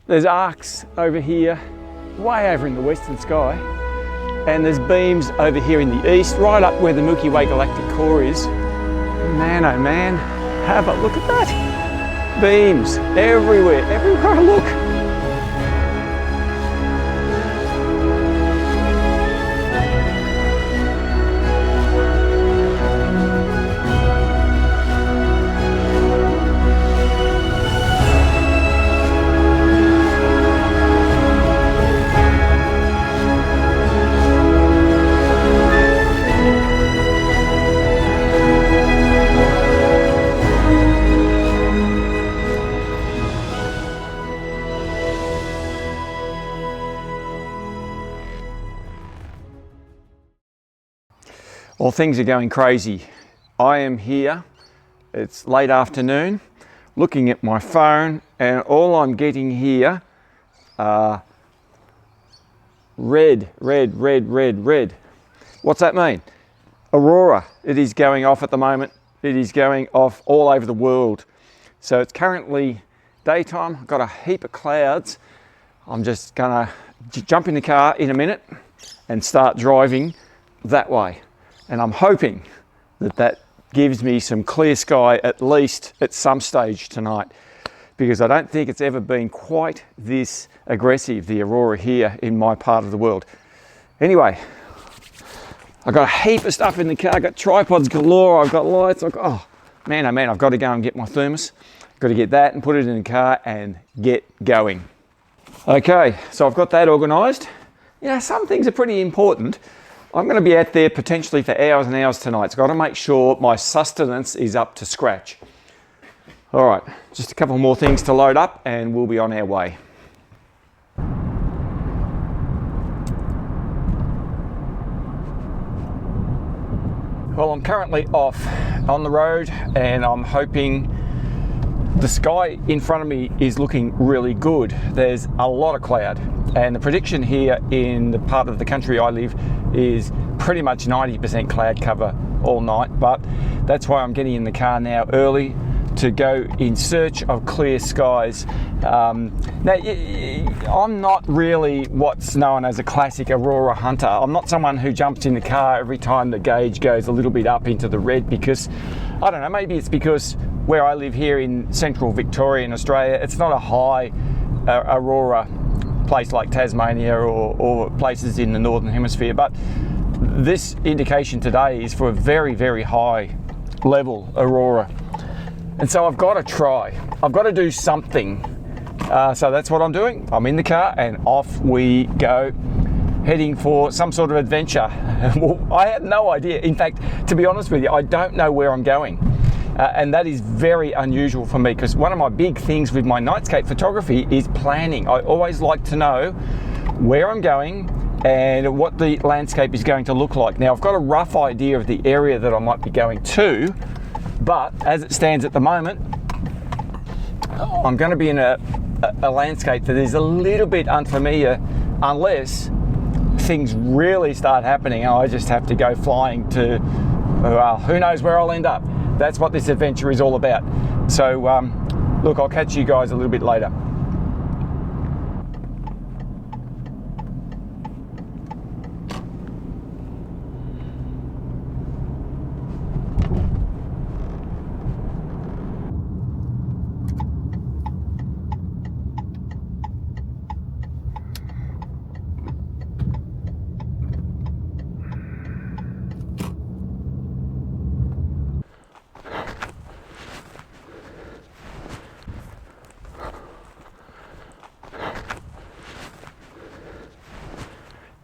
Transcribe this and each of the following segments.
There's arcs over here, way over in the western sky, and there's beams over here in the east, right up where the Milky Way galactic core is. Man, oh man, have a look at that. Beams everywhere I look. Well, things are going crazy. I am here, it's late afternoon, looking at my phone, and all I'm getting here are red. What's that mean? Aurora. It is going off at the moment. It is going off all over the world. So it's currently daytime. I've got a heap of clouds. I'm just gonna jump in the car in a minute and start driving that way. And I'm hoping that that gives me some clear sky at least at some stage tonight, because I don't think it's ever been quite this aggressive, the aurora here in my part of the world. Anyway, I've got a heap of stuff in the car. I've got tripods galore, I've got lights, oh man, I've got to go and get my thermos. I've got to get that and put it in the car and get going. Okay, so I've got that organised. You know, some things are pretty important. I'm going to be out there potentially for hours and hours tonight. So I've got to make sure my sustenance is up to scratch. All right, just a couple more things to load up and we'll be on our way. Well, I'm currently off on the road and I'm hoping the sky in front of me is looking really good. There's a lot of cloud, and the prediction here in the part of the country I live is pretty much 90% cloud cover all night, but that's why I'm getting in the car now early to go in search of clear skies. Now, I'm not really what's known as a classic aurora hunter. I'm not someone who jumps in the car every time the gauge goes a little bit up into the red, because, I don't know, maybe it's because where I live here in central Victoria in Australia, it's not a high aurora place like Tasmania or places in the Northern Hemisphere, but this indication today is for a very high level aurora. And so I've got to try. I've got to do something. So that's what I'm doing. I'm in the car and off we go, heading for some sort of adventure. Well, I have no idea. In fact, to be honest with you, I don't know where I'm going. And that is very unusual for me, because one of my big things with my Nightscape photography is planning. I always like to know where I'm going and what the landscape is going to look like. Now, I've got a rough idea of the area that I might be going to, but as it stands at the moment, I'm going to be in a landscape that is a little bit unfamiliar, unless things really start happening and I just have to go flying to, well, who knows where I'll end up. That's what this adventure is all about. So look, I'll catch you guys a little bit later.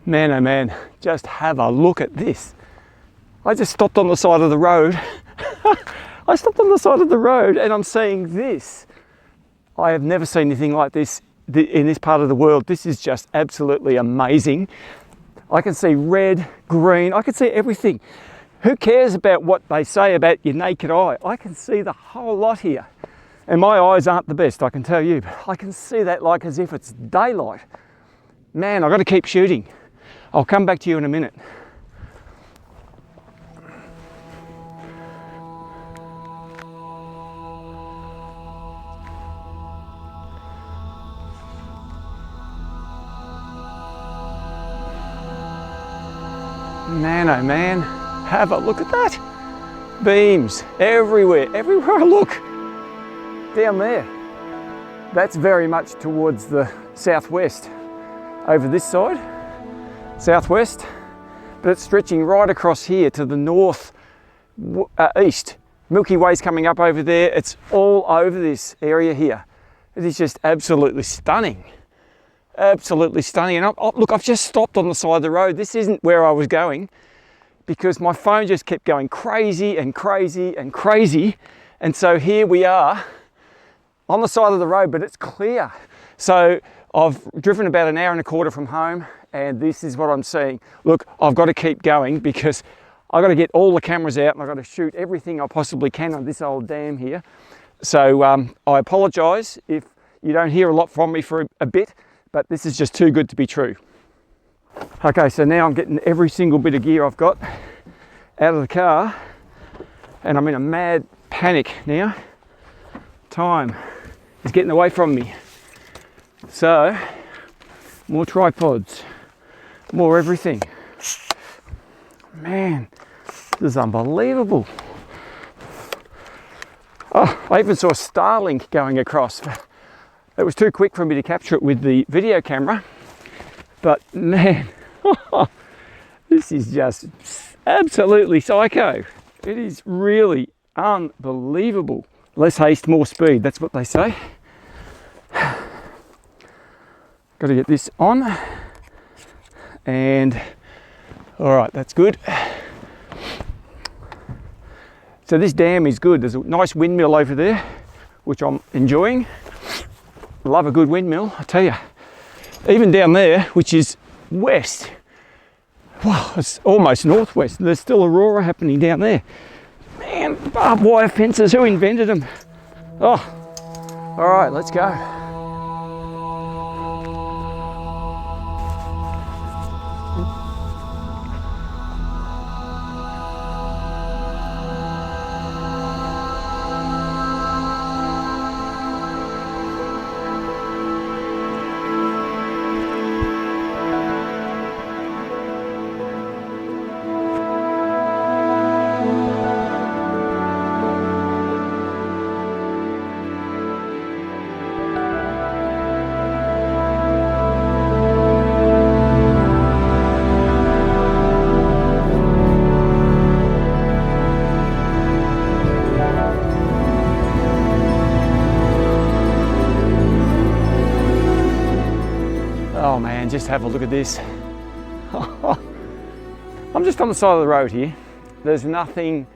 Man, oh man, just have a look at this. I just stopped on the side of the road. I stopped on the side of the road and I'm seeing this. I have never seen anything like this in this part of the world. This is just absolutely amazing. I can see red, green, I can see everything. Who cares about what they say about your naked eye? I can see the whole lot here. And my eyes aren't the best, I can tell you, but I can see that like as if it's daylight. Man, I've got to keep shooting. I'll come back to you in a minute. Man, oh man, have a look at that. Beams everywhere, everywhere I look. Down there. That's very much towards the southwest. Over this side, southwest, but it's stretching right across here to the north east. Milky Way's coming up over there. It's all over this area here. It is just absolutely stunning. Absolutely stunning. And look, I've just stopped on the side of the road. This isn't where I was going because my phone just kept going crazy and crazy and crazy. And so here we are on the side of the road, but it's clear. So I've driven about an hour and a quarter from home, and this is what I'm seeing. Look, I've got to keep going because I've got to get all the cameras out and I've got to shoot everything I possibly can on this old dam here. So I apologise if you don't hear a lot from me for a bit, but this is just too good to be true. Okay, so now I'm getting every single bit of gear I've got out of the car, and I'm in a mad panic now. Time is getting away from me. So, more tripods, more everything. Man, this is unbelievable. Oh, I even saw a Starlink going across. It was too quick for me to capture it with the video camera, but man, this is just absolutely psycho. It is really unbelievable. Less haste, more speed, that's what they say. Got to get this on, and all right, that's good. So this dam is good. There's a nice windmill over there, which I'm enjoying. Love a good windmill, I tell you. Even down there, which is west, wow, it's almost northwest. There's still Aurora happening down there. Man, barbed wire fences, who invented them? Oh, all right, let's go. Oh man, just have a look at this. I'm just on the side of the road here. There's nothing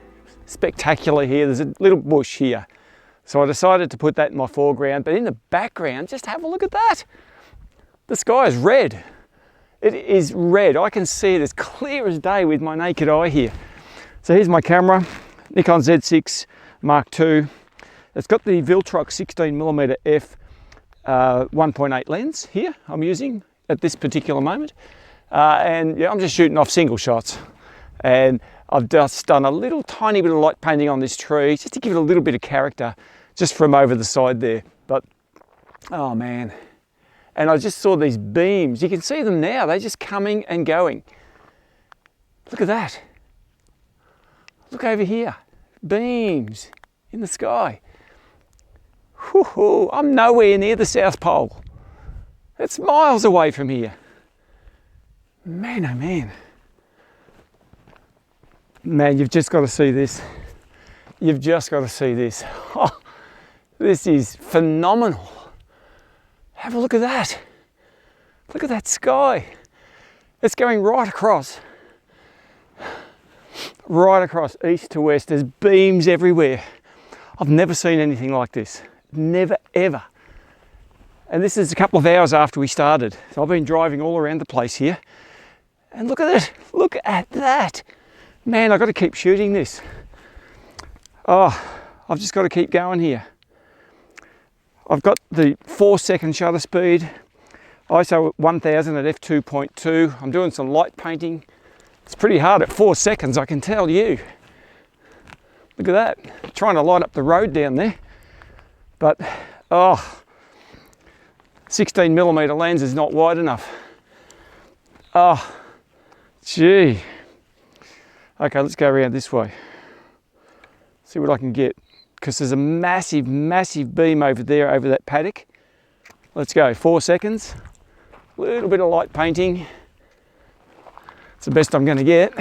spectacular here. There's a little bush here. So I decided to put that in my foreground, but in the background, just have a look at that. The sky is red. It is red. I can see it as clear as day with my naked eye here. So here's my camera, Nikon Z6 Mark II. It's got the Viltrox 16mm f 1.8 lens here I'm using at this particular moment, and yeah, I'm just shooting off single shots, and I've just done a little tiny bit of light painting on this tree just to give it a little bit of character just from over the side there. But oh man, and I just saw these beams. You can see them now, they're just coming and going. Look at that. Look over here, beams in the sky. Whoo-hoo, I'm nowhere near the South Pole. It's miles away from here. Man, oh man. Man, you've just got to see this. You've just got to see this. Oh, this is phenomenal. Have a look at that. Look at that sky. It's going right across east to west. There's beams everywhere. I've never seen anything like this. Never, ever. And this is a couple of hours after we started. So I've been driving all around the place here. And look at it. Look at that. Man, I've got to keep shooting this. Oh, I've just got to keep going here. I've got the 4-second shutter speed. ISO 1000 at f2.2. I'm doing some light painting. It's pretty hard at 4 seconds, I can tell you. Look at that. I'm trying to light up the road down there. But, oh, 16mm lens is not wide enough. Oh, gee, Okay, let's go around this way. See what I can get. Because there's a massive, massive beam over there, over that paddock. Let's go, 4 seconds. A little bit of light painting. It's the best I'm going to get.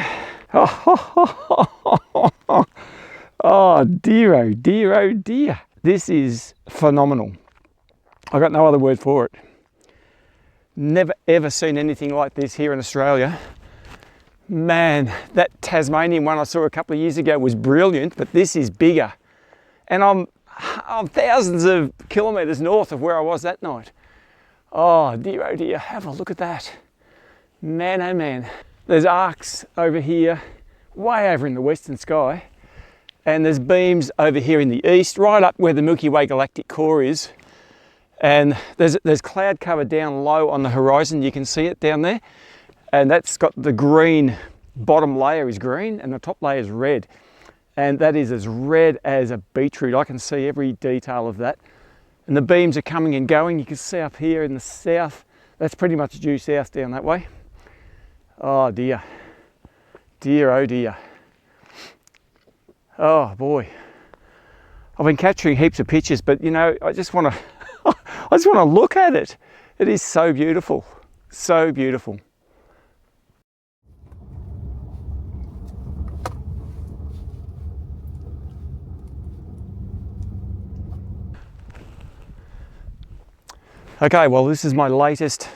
Oh dear, oh dear, oh dear. This is phenomenal. I've got no other word for it. Never ever seen anything like this here in Australia. Man, that Tasmanian one I saw a couple of years ago was brilliant, but this is bigger. And I'm thousands of kilometres north of where I was that night. Oh dear, have a look at that. Man, oh man. There's arcs over here, way over in the western sky. And there's beams over here in the east, right up where the Milky Way galactic core is. And there's cloud cover down low on the horizon. You can see it down there. And that's got the green, bottom layer is green and the top layer is red. And that is as red as a beetroot. I can see every detail of that. And the beams are coming and going. You can see up here in the south, that's pretty much due south down that way. Oh dear. Dear, oh dear. Oh boy. I've been capturing heaps of pictures, but you know, I just want to look at it. It is so beautiful. So beautiful. Okay, well, this is my latest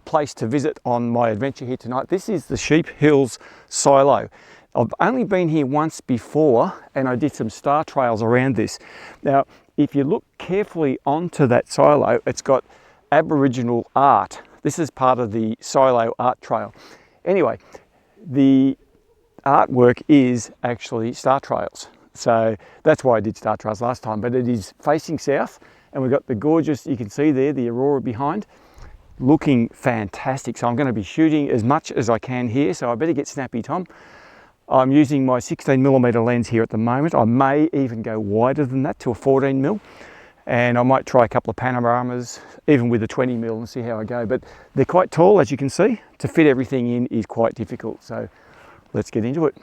place to visit on my adventure here tonight. This is the Sheep Hills Silo. I've only been here once before and I did some star trails around this. Now, if you look carefully onto that silo, it's got Aboriginal art. This is part of the Silo Art Trail. Anyway, the artwork is actually star trails. So that's why I did star trails last time, but it is facing south and we've got the gorgeous, you can see there, the Aurora behind, looking fantastic. So I'm going to be shooting as much as I can here, so I better get snappy, Tom. I'm using my 16mm lens here at the moment. I may even go wider than that to a 14mm, and I might try a couple of panoramas, even with a 20mm, and see how I go. But they're quite tall, as you can see. To fit everything in is quite difficult, so let's get into it.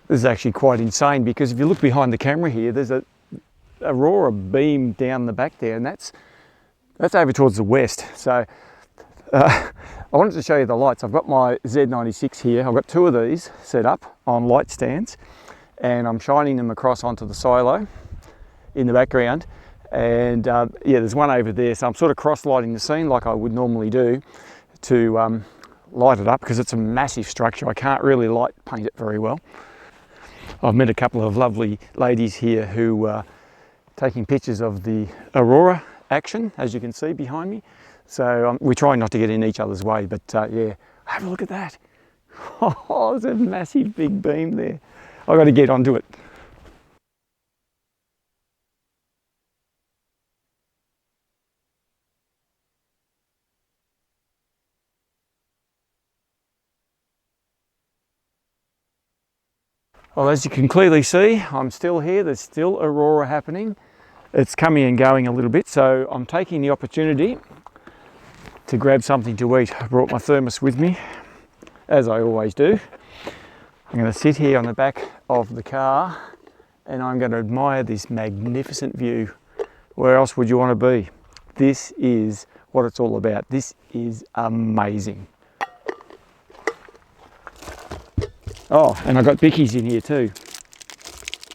This is actually quite insane because if you look behind the camera here, there's a Aurora beam down the back there, and that's over towards the west. So I wanted to show you the lights. I've got my Z96 here. I've got two of these set up on light stands and I'm shining them across onto the silo in the background. And yeah, there's one over there. So I'm sort of cross lighting the scene like I would normally do to light it up because it's a massive structure. I can't really light paint it very well. I've met a couple of lovely ladies here who are taking pictures of the Aurora action, as you can see behind me. So we're trying not to get in each other's way, but yeah, have a look at that. Oh, there's a massive big beam there. I've got to get onto it. Well, as you can clearly see, I'm still here. There's still Aurora happening. It's coming and going a little bit, so I'm taking the opportunity to grab something to eat. I brought my thermos with me, as I always do. I'm going to sit here on the back of the car and I'm going to admire this magnificent view. Where else would you want to be? This is what it's all about. This is amazing. Oh, and I've got bickies in here too.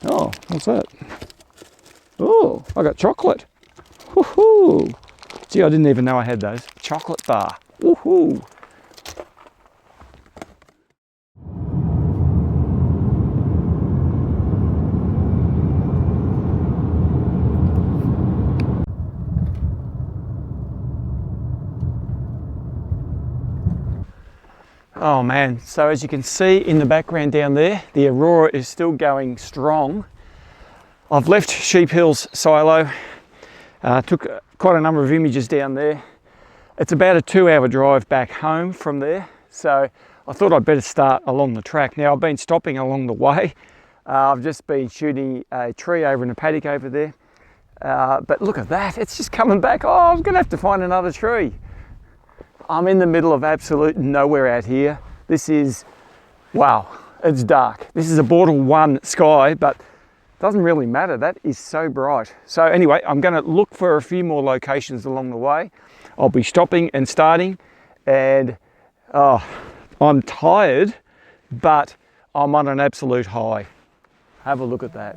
Oh, what's that? Oh, I got chocolate. Woohoo! Gee, I didn't even know I had those. Chocolate bar. Woohoo! Oh man, so as you can see in the background down there, the Aurora is still going strong. I've left Sheep Hills Silo, took quite a number of images down there. It's about a 2-hour drive back home from there, so I thought I'd better start along the track. Now I've been stopping along the way. I've just been shooting a tree over in a paddock over there, but look at that, it's just coming back. Oh, I'm gonna have to find another tree. I'm in the middle of absolute nowhere out here. This is, wow, it's dark. This is a Border 1 sky, but doesn't really matter. That is so bright. So anyway, I'm going to look for a few more locations along the way. I'll be stopping and starting, and I'm tired, but I'm on an absolute high. Have a look at that.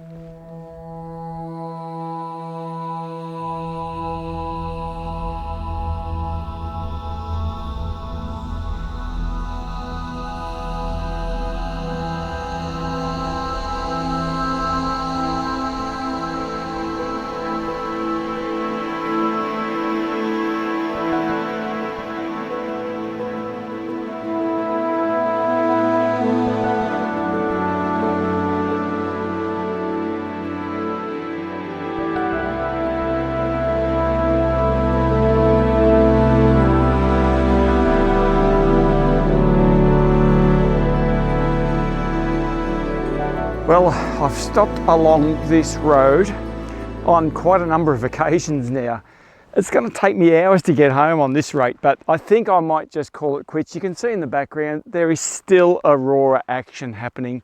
Well, I've stopped along this road on quite a number of occasions now. It's going to take me hours to get home on this rate, but I think I might just call it quits. You can see in the background there is still Aurora action happening.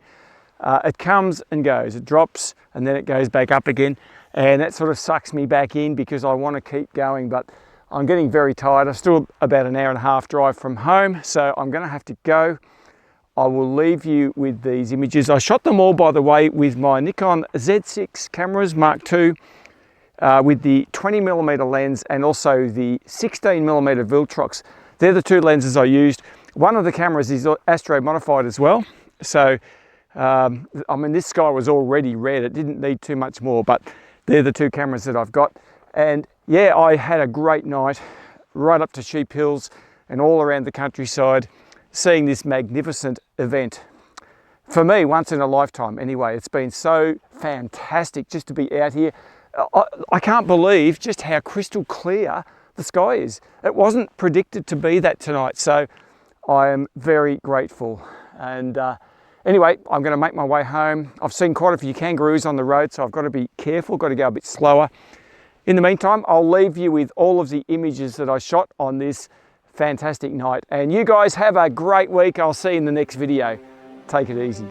It comes and goes, it drops and then it goes back up again, and that sort of sucks me back in because I want to keep going, but I'm getting very tired. I'm still about an hour and a half drive from home, so I'm going to have to go. I will leave you with these images. I shot them all, by the way, with my Nikon Z6 cameras Mark II with the 20mm lens and also the 16mm Viltrox. They're the two lenses I used. One of the cameras is astro modified as well. So, I mean, this sky was already red. It didn't need too much more, but they're the two cameras that I've got. And yeah, I had a great night right up to Sheep Hills and all around the countryside, seeing this magnificent event. For me, once in a lifetime anyway. It's been so fantastic just to be out here. I can't believe just how crystal clear the sky is. It wasn't predicted to be that tonight, so I am very grateful. And anyway, I'm going to make my way home. I've seen quite a few kangaroos on the road, so I've got to be careful, got to go a bit slower. In the meantime, I'll leave you with all of the images that I shot on this fantastic night, and you guys have a great week. I'll see you in the next video. Take it easy.